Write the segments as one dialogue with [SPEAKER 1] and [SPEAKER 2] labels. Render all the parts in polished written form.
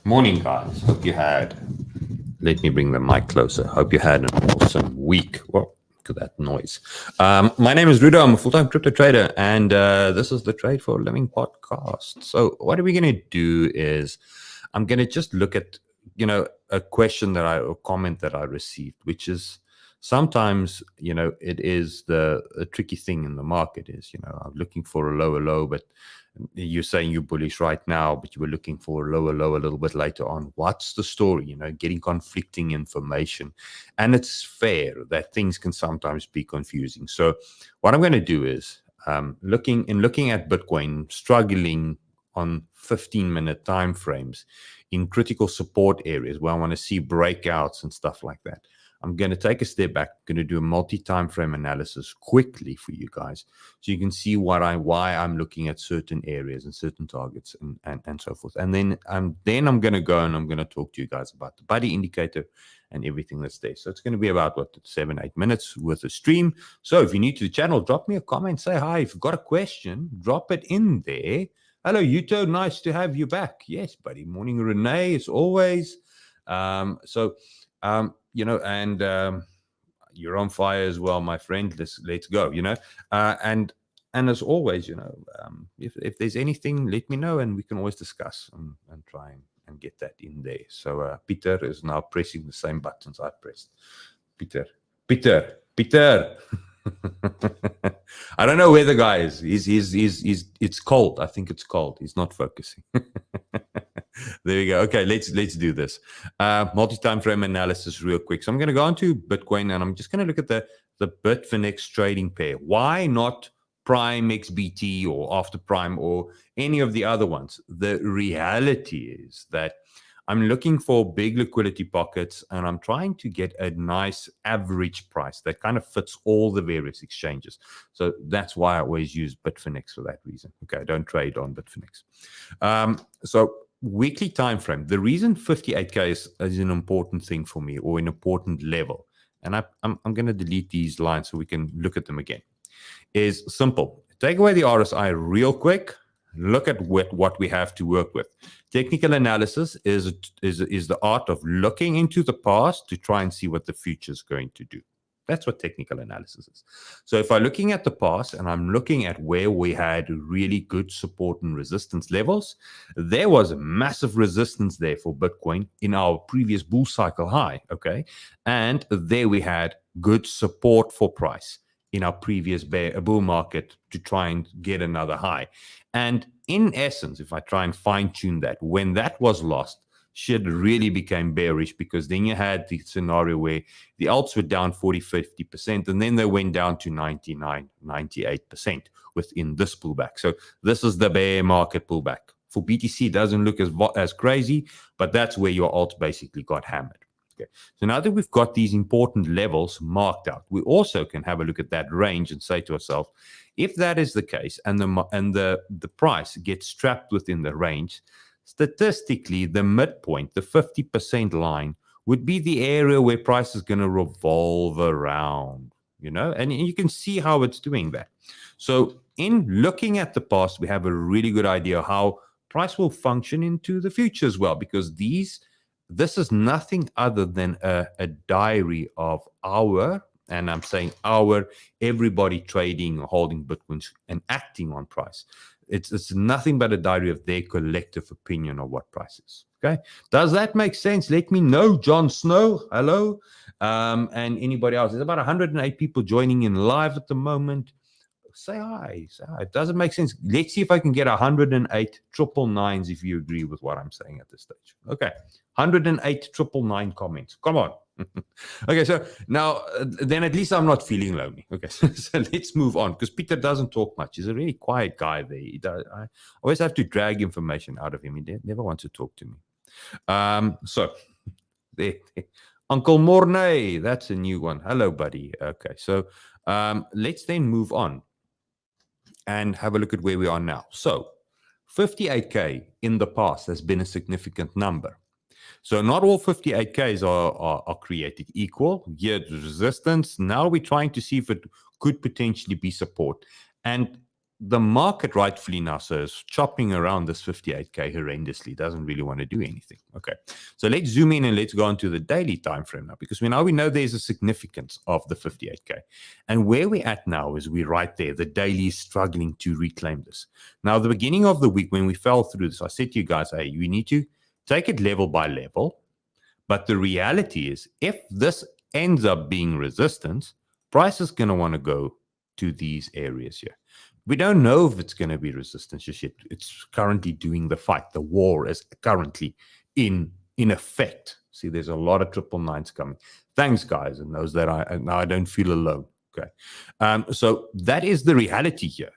[SPEAKER 1] Morning, guys. Hope you had. Let me bring the mic closer. Hope you had an awesome week. Whoa, look at that noise. My name is Rudo. I'm a full-time crypto trader, and this is the Trade for a Living podcast. So, what are we going to do is I'm going to just look at, a question or comment that I received, which is sometimes, it is the tricky thing in the market is, I'm looking for a lower low, but you're saying you're bullish right now, but you were looking for a lower low a little bit later on. What's the story? Getting conflicting information. And it's fair that things can sometimes be confusing. So what I'm going to do is looking at Bitcoin struggling on 15-minute time frames in critical support areas where I want to see breakouts and stuff like that. I'm going to take a step back. I'm going to do a multi-time frame analysis quickly for you guys so you can see why I'm looking at certain areas and certain targets and so forth. And then I'm going to go and I'm going to talk to you guys about the buddy indicator and everything that's there. So it's going to be about 7-8 minutes worth of stream. So if you're new to the channel, drop me a comment, say hi. If you've got a question, drop it in there. Hello, Yuto. Nice to have you back. Yes, buddy. Morning, Renee, as always. You're on fire as well, my friend. Let's go, and as always, if there's anything, let me know and we can always discuss and try and get that in there. So Peter is now pressing the same buttons I pressed. Peter. I don't know where the guy is. It's cold. I think it's cold. He's not focusing. There we go. Okay, let's do this. Multi-time frame analysis real quick. So I'm going to go into Bitcoin and I'm just going to look at the Bitfinex trading pair. Why not Prime XBT or After Prime or any of the other ones? The reality is that I'm looking for big liquidity pockets and I'm trying to get a nice average price that kind of fits all the various exchanges. So that's why I always use Bitfinex for that reason. Okay, I don't trade on Bitfinex. So weekly time frame. The reason 58K is an important thing for me, or an important level, and I'm going to delete these lines so we can look at them again, is simple. Take away the RSI real quick. Look at what we have to work with. Technical analysis is the art of looking into the past to try and see what the future is going to do. That's what technical analysis is. So if I'm looking at the past and I'm looking at where we had really good support and resistance levels, there was a massive resistance there for Bitcoin in our previous bull cycle high, okay? And there we had good support for price in our previous bull market to try and get another high. And in essence, if I try and fine tune that, when that was lost, shit really became bearish, because then you had the scenario where the alts were down 40-50%, and then they went down to 99-98% within this pullback. So this is the bear market pullback. For BTC, it doesn't look as crazy, but that's where your alt basically got hammered. Okay. So now that we've got these important levels marked out, we also can have a look at that range and say to ourselves, if that is the case and the price gets trapped within the range, statistically, the midpoint, the 50% line, would be the area where price is going to revolve around, and you can see how it's doing that. So in looking at the past, we have a really good idea how price will function into the future as well, because this is nothing other than a diary of and I'm saying everybody trading or holding Bitcoins and acting on price. It's nothing but a diary of their collective opinion of what price is. Okay. Does that make sense? Let me know. John Snow, hello. And anybody else. There's about 108 people joining in live at the moment. Say hi. It doesn't make sense. Let's see if I can get 108 triple nines if you agree with what I'm saying at this stage. Okay. 108 triple nine comments. Come on. Okay, so now then at least I'm not feeling lonely. Okay, so let's move on, because Peter doesn't talk much. He's a really quiet guy there. I always have to drag information out of him. He never wants to talk to me. So there. Uncle Mornay, that's a new one. Hello, buddy. Okay, so let's then move on and have a look at where we are now. So 58K in the past has been a significant number. So not all 58Ks are created equal. Here's resistance. Now we're trying to see if it could potentially be support. And the market rightfully now so is chopping around this 58K horrendously, doesn't really want to do anything. Okay, so let's zoom in and let's go on to the daily time frame now, because we know there's a significance of the 58K. And where we're at now is we're right there. The daily is struggling to reclaim this. Now, the beginning of the week when we fell through this, I said to you guys, hey, you need to take it level by level. But the reality is, if this ends up being resistance, price is going to want to go to these areas here. We don't know if it's going to be resistance just yet. It's currently doing the fight. The war is currently in effect. See, there's a lot of 999s coming. Thanks, guys, and those that I don't feel alone. Okay, so that is the reality here.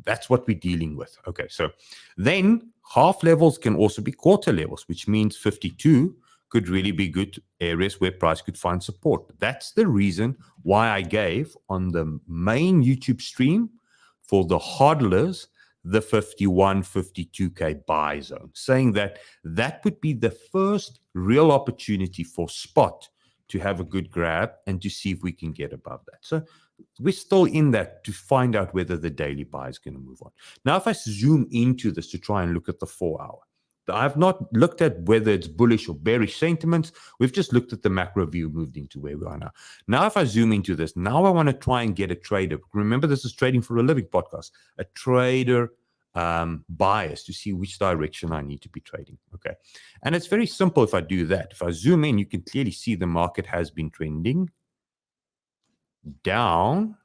[SPEAKER 1] That's what we're dealing with. Okay, so then half levels can also be quarter levels, which means 52 could really be good areas where price could find support. That's the reason why I gave on the main YouTube stream for the hodlers the 51, 52K buy zone, saying that that would be the first real opportunity for spot to have a good grab and to see if we can get above that. So we're still in that to find out whether the daily buy is going to move on. Now, if I zoom into this to try and look at the 4 hour, I've not looked at whether it's bullish or bearish sentiments. We've just looked at the macro view, moved into where we are now. Now, if I zoom into this, now I want to try and get a trader. Remember, this is Trading for a Living podcast, a trader bias to see which direction I need to be trading. Okay. And it's very simple if I do that. If I zoom in, you can clearly see the market has been trending down.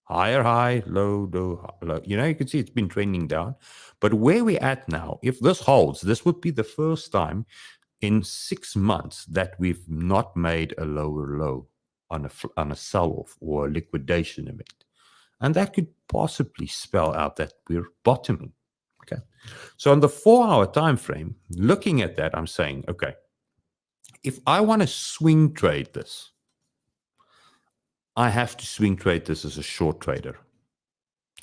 [SPEAKER 1] Higher high, low, low. You can see it's been trending down. But where we're at now, if this holds, this would be the first time in 6 months that we've not made a lower low on a sell-off or a liquidation event. And that could possibly spell out that we're bottoming. Okay. So on the 4 hour time frame, looking at that, I'm saying, okay, if I want to swing trade this, I have to swing trade this as a short trader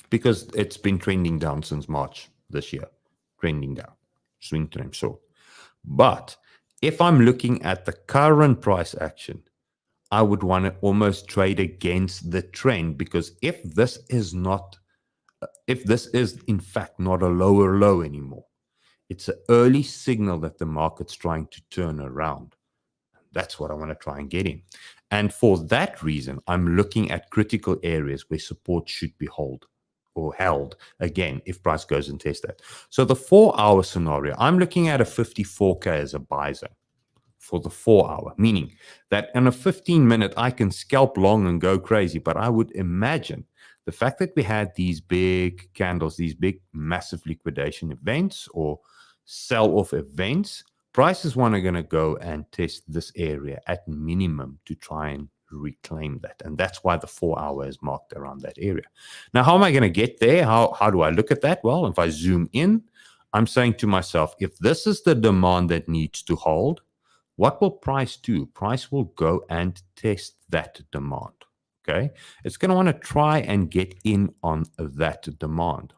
[SPEAKER 1] because it's been trending down since March this year, trending down, swing trade short. But if I'm looking at the current price action, I would want to almost trade against the trend, because if this is in fact not a lower low anymore, it's an early signal that the market's trying to turn around. That's what I want to try and get in. And for that reason, I'm looking at critical areas where support should be held again if price goes and tests that. So the 4 hour scenario, I'm looking at a 54K as a buy zone for the 4 hour, meaning that in a 15-minute, I can scalp long and go crazy. But I would imagine the fact that we had these big candles, these big massive liquidation events or sell-off events, prices want to going to go and test this area at minimum to try and reclaim that. And that's why the 4 hour is marked around that area. Now, how am I going to get there? How do I look at that? Well, if I zoom in, I'm saying to myself, if this is the demand that needs to hold, what will price do? Price will go and test that demand. Okay. It's going to want to try and get in on that demand.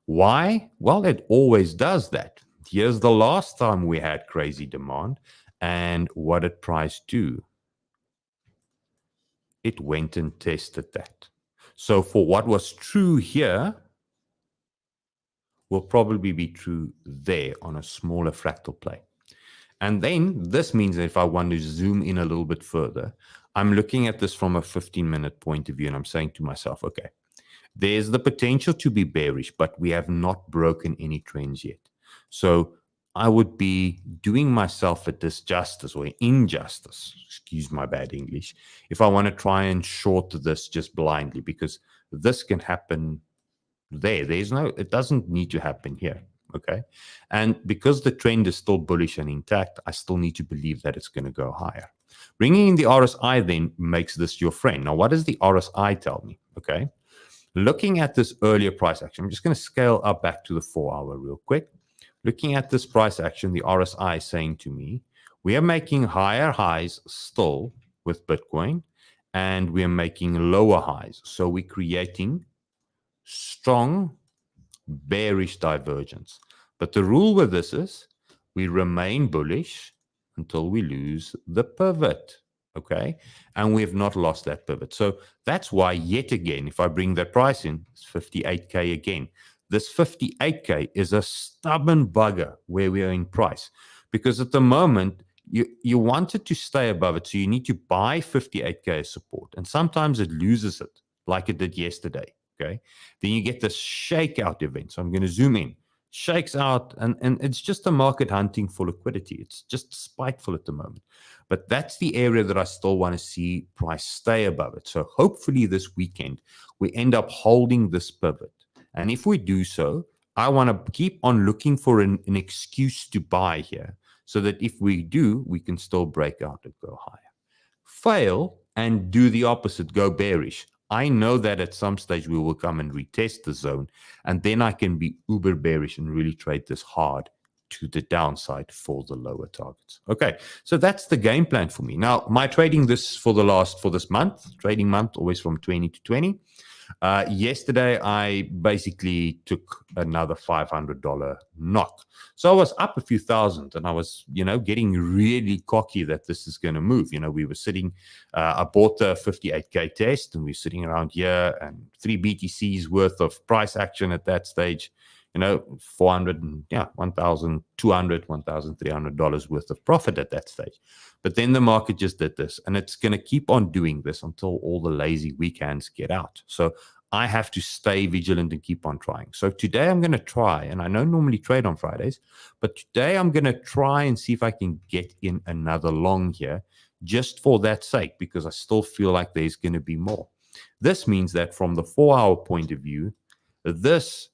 [SPEAKER 1] Why? Well, it always does that. Here's the last time we had crazy demand, and what did price do? It went and tested that. So for what was true here will probably be true there on a smaller fractal play. And then this means that if I want to zoom in a little bit further, I'm looking at this from a 15-minute point of view, and I'm saying to myself, okay, there's the potential to be bearish, but we have not broken any trends yet. So I would be doing myself a disjustice or injustice, excuse my bad English, if I want to try and short this just blindly, because this can happen there. It doesn't need to happen here. Okay. And because the trend is still bullish and intact, I still need to believe that it's going to go higher. Bringing in the RSI then makes this your friend. Now, what does the RSI tell me? Okay. Looking at this earlier price action, I'm just going to scale up back to the 4 hour real quick. Looking at this price action, the RSI is saying to me, we are making higher highs still with Bitcoin, and we are making lower highs. So we're creating strong bearish divergence. But the rule with this is we remain bullish until we lose the pivot. okay? And we have not lost that pivot. So that's why, yet again, if I bring that price in, it's 58K again. This 58K is a stubborn bugger where we are in price, because at the moment, you want it to stay above it. So you need to buy 58K as support. And sometimes it loses it, like it did yesterday, okay? Then you get this shakeout event. So I'm going to zoom in. Shakes out, and it's just a market hunting for liquidity. It's just spiteful at the moment. But that's the area that I still want to see price stay above it. So hopefully this weekend, we end up holding this pivot. And if we do so, I want to keep on looking for an excuse to buy here, so that if we do, we can still break out and go higher. Fail and do the opposite, go bearish. I know that at some stage we will come and retest the zone, and then I can be uber bearish and really trade this hard to the downside for the lower targets. Okay, so that's the game plan for me. Now, my trading this for this month, trading month, always from 20 to 20. Yesterday, I basically took another $500 knock. So I was up a few thousand, and I was, getting really cocky that this is going to move. We were sitting, I bought the 58K test, and we were sitting around here, and 3 BTCs worth of price action at that stage. $400 and $1,200, $1,300 worth of profit at that stage. But then the market just did this, and it's going to keep on doing this until all the lazy weekends get out. So I have to stay vigilant and keep on trying. So today I'm going to try, and I don't normally trade on Fridays, but today I'm going to try and see if I can get in another long here, just for that sake, because I still feel like there's going to be more. This means that from the 4-hour point of view, this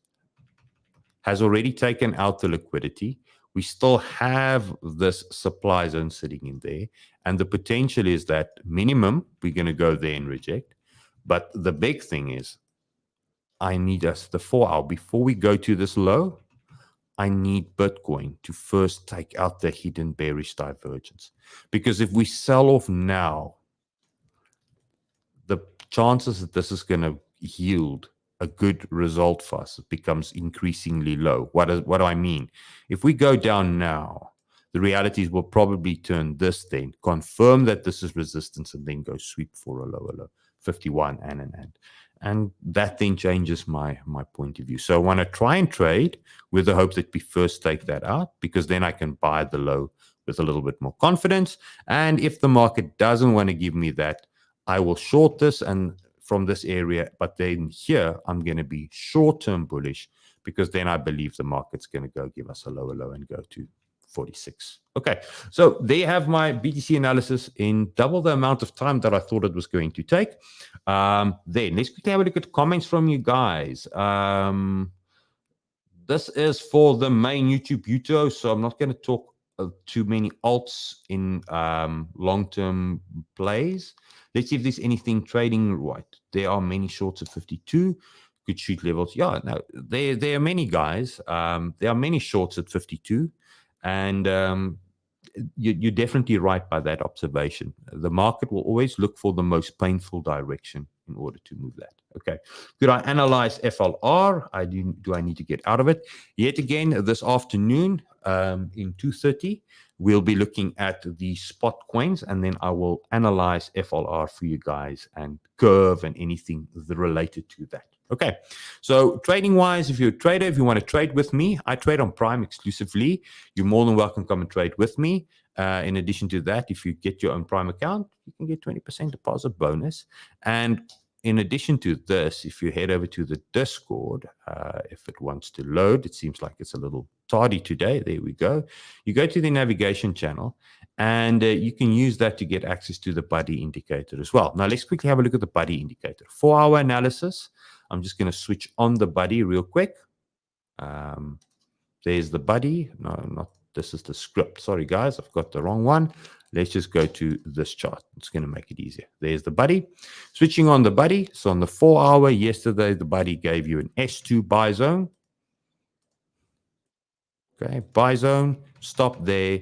[SPEAKER 1] has already taken out the liquidity. We still have this supply zone sitting in there. And the potential is that minimum, we're going to go there and reject. But the big thing is, I need us the 4-hour. Before we go to this low, I need Bitcoin to first take out the hidden bearish divergence. Because if we sell off now, the chances that this is going to yield a good result for us becomes increasingly low. What do I mean? If we go down now, the reality is we'll probably turn this then, confirm that this is resistance, and then go sweep for a lower low, 51 and that then changes my point of view. So I want to try and trade with the hope that we first take that out, because then I can buy the low with a little bit more confidence. And if the market doesn't want to give me that, I will short this and from this area, but then here I'm going to be short-term bullish, because then I believe the market's going to go give us a lower low and go to 46. Okay, so there you have my BTC analysis in double the amount of time that I thought it was going to take. Then let's quickly have a look at comments from you guys. This is for the main YouTube YouTube, so I'm not going to talk too many alts in long-term plays. Let's see if there's anything trading right. There are many shorts at 52. Good shoot levels. Yeah, no, there are many guys. There are many shorts at 52. And you're definitely right by that observation. The market will always look for the most painful direction in order to move that. Okay. Could I analyze FLR? Do I need to get out of it? Yet again, this afternoon in 2:30, we'll be looking at the spot coins, and then I will analyze FLR for you guys and curve and anything related to that. Okay, so trading wise, if you're a trader, if you want to trade with me, I trade on Prime exclusively. You're more than welcome to come and trade with me. In addition to that, if you get your own Prime account, you can get 20% deposit bonus. And in addition to this, if you head over to the Discord, if it wants to load, it seems like it's a little tardy today. There we go. You go to the navigation channel, and you can use that to get access to the buddy indicator as well. Now, let's quickly have a look at the buddy indicator. 4-hour analysis. I'm just going to switch on the buddy real quick. There's the buddy. No, not this is the script. Sorry, guys, I've got the wrong one. Let's just go to this chart. It's going to make it easier. There's the buddy. Switching on the buddy. So on the 4-hour, yesterday, the buddy gave you an S2 buy zone. Okay, buy zone. Stop there.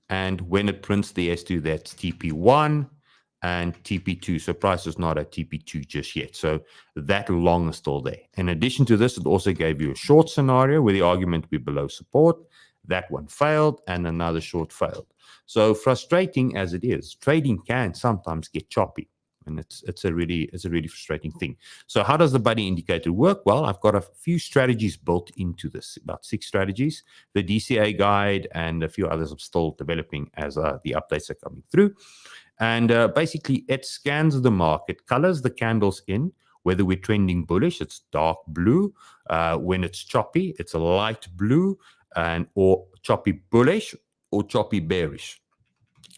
[SPEAKER 1] And when it prints the S2, that's TP1 and TP2. So price is not at TP2 just yet. So that long is still there. In addition to this, it also gave you a short scenario where the argument would be below support. that one failed, and another short failed. So frustrating as it is, trading can sometimes get choppy, and it's a really frustrating thing. So how does the buddy indicator work? Well, I've got a few strategies built into this, about 6 strategies. The DCA guide and a few others I'm still developing as the updates are coming through. And basically, it scans the market, colors the candles in. Whether we're trending bullish, it's dark blue. When it's choppy, it's a light blue, or choppy bullish or choppy bearish,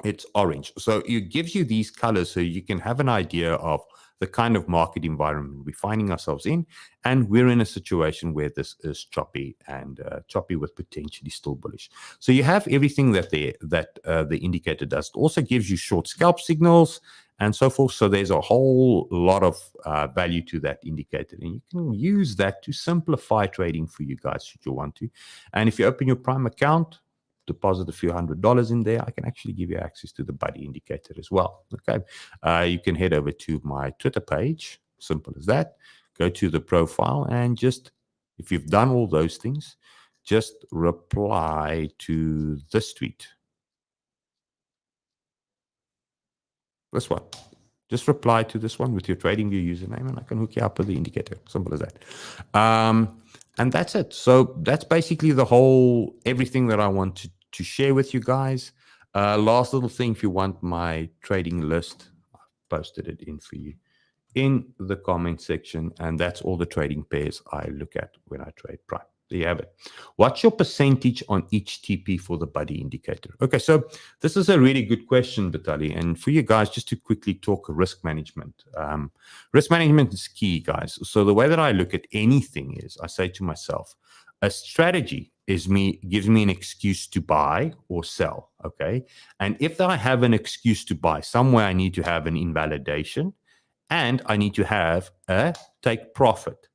[SPEAKER 1] it's orange. So it gives you these colors so you can have an idea of the kind of market environment we're finding ourselves in. And we're in a situation where this is choppy, and choppy with potentially still bullish. So you have everything that the indicator does. It also gives you short scalp signals and so forth. So there's a whole lot of value to that indicator. And you can use that to simplify trading for you guys should you want to. And if you open your Prime account, deposit a few $100s in there, I can actually give you access to the buddy indicator as well. Okay. You can head over to my Twitter page. Simple as that. Go to the profile, and just, if you've done all those things, just reply to this tweet. This one. Just reply to this one with your TradingView username, and I can hook you up with the indicator. Simple as that. And that's it. So that's basically everything that I want to share with you guys. Last little thing, if you want my trading list, I've posted it in for you in the comment section. And that's all the trading pairs I look at when I trade Prime. There you have it. What's your percentage on each TP for the buddy indicator? Okay, so this is a really good question, Vitaly. And for you guys, just to quickly talk risk management. Risk management is key, guys. So the way that I look at anything is I say to myself, a strategy gives me an excuse to buy or sell, okay? And if I have an excuse to buy, somewhere I need to have an invalidation, and I need to have a take profit.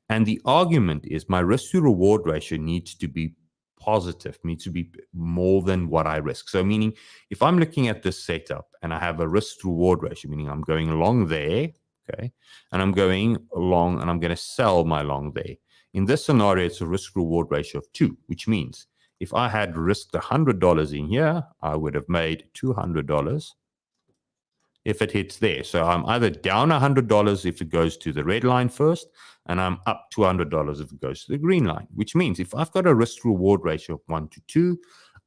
[SPEAKER 1] And the argument is my risk to reward ratio needs to be positive, needs to be more than what I risk. So meaning if I'm looking at this setup and I have a risk to reward ratio, meaning I'm going along there, okay, and I'm going along and I'm going to sell my long there. In this scenario, it's a risk reward ratio of 2, which means if I had risked $100 in here, I would have made $200 if it hits there. So I'm either down $100 if it goes to the red line first, and I'm up $200 if it goes to the green line, which means if I've got a risk reward ratio of 1 to 2,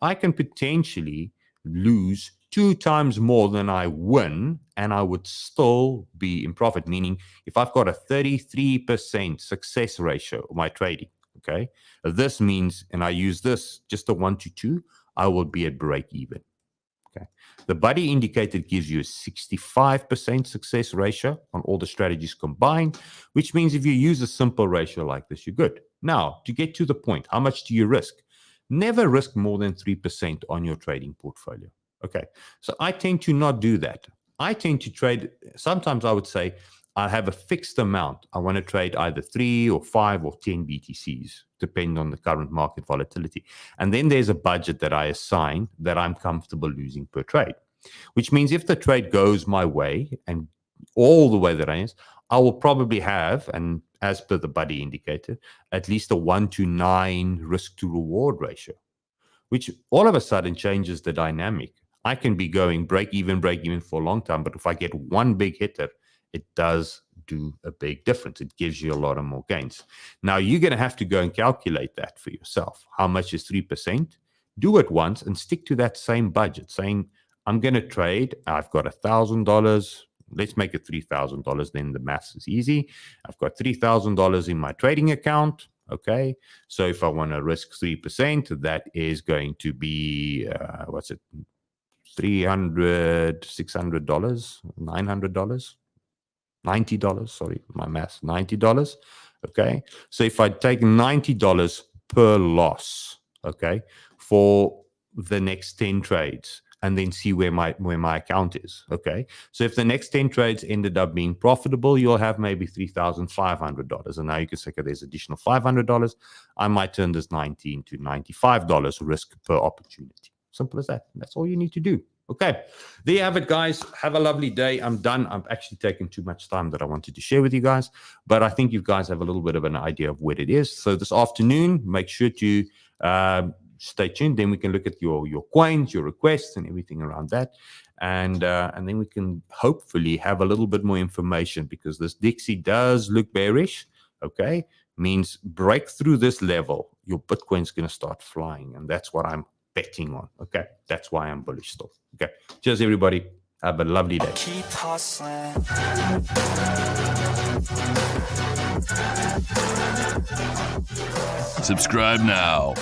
[SPEAKER 1] I can potentially lose 2 times more than I win, and I would still be in profit. Meaning if I've got a 33% success ratio of my trading, okay, this means, and I use this just a 1 to 2, I will be at break even. Okay. The buddy indicator gives you a 65% success ratio on all the strategies combined, which means if you use a simple ratio like this, you're good. Now, to get to the point, how much do you risk? Never risk more than 3% on your trading portfolio. Okay. So I tend to not do that. I tend to trade, sometimes I would say, I have a fixed amount. I want to trade either 3 or 5 or 10 BTCs, depending on the current market volatility. And then there's a budget that I assign that I'm comfortable losing per trade, which means if the trade goes my way and all the way that I will probably have, and as per the buddy indicator, at least a 1 to 9 risk to reward ratio, which all of a sudden changes the dynamic. I can be going break even for a long time, but if I get one big hitter, it does do a big difference. It gives you a lot of more gains. Now, you're going to have to go and calculate that for yourself. How much is 3%? Do it once and stick to that same budget, saying, I'm going to trade. I've got $1,000. Let's make it $3,000. Then the maths is easy. I've got $3,000 in my trading account. Okay. So if I want to risk 3%, that is going to be, what's it? $300, $600, $900. $90, sorry, my math, $90, okay? So if I take $90 per loss, okay, for the next 10 trades, and then see where my account is, okay? So if the next 10 trades ended up being profitable, you'll have maybe $3,500. And now you can say, okay, there's additional $500. I might turn this $19 to $95 risk per opportunity. Simple as that. That's all you need to do. Okay, there you have it, guys. Have a lovely day. I'm done. I've actually taken too much time that I wanted to share with you guys, but I think you guys have a little bit of an idea of what it is. So this afternoon, make sure to stay tuned. Then we can look at your coins, your requests, and everything around that. And then we can hopefully have a little bit more information, because this Dixie does look bearish. Okay, means break through this level, your Bitcoin's going to start flying, and that's what I'm betting on. Okay, that's why I'm bullish still. Okay, cheers everybody. Have a lovely day.
[SPEAKER 2] Keep hustling.
[SPEAKER 3] Subscribe now.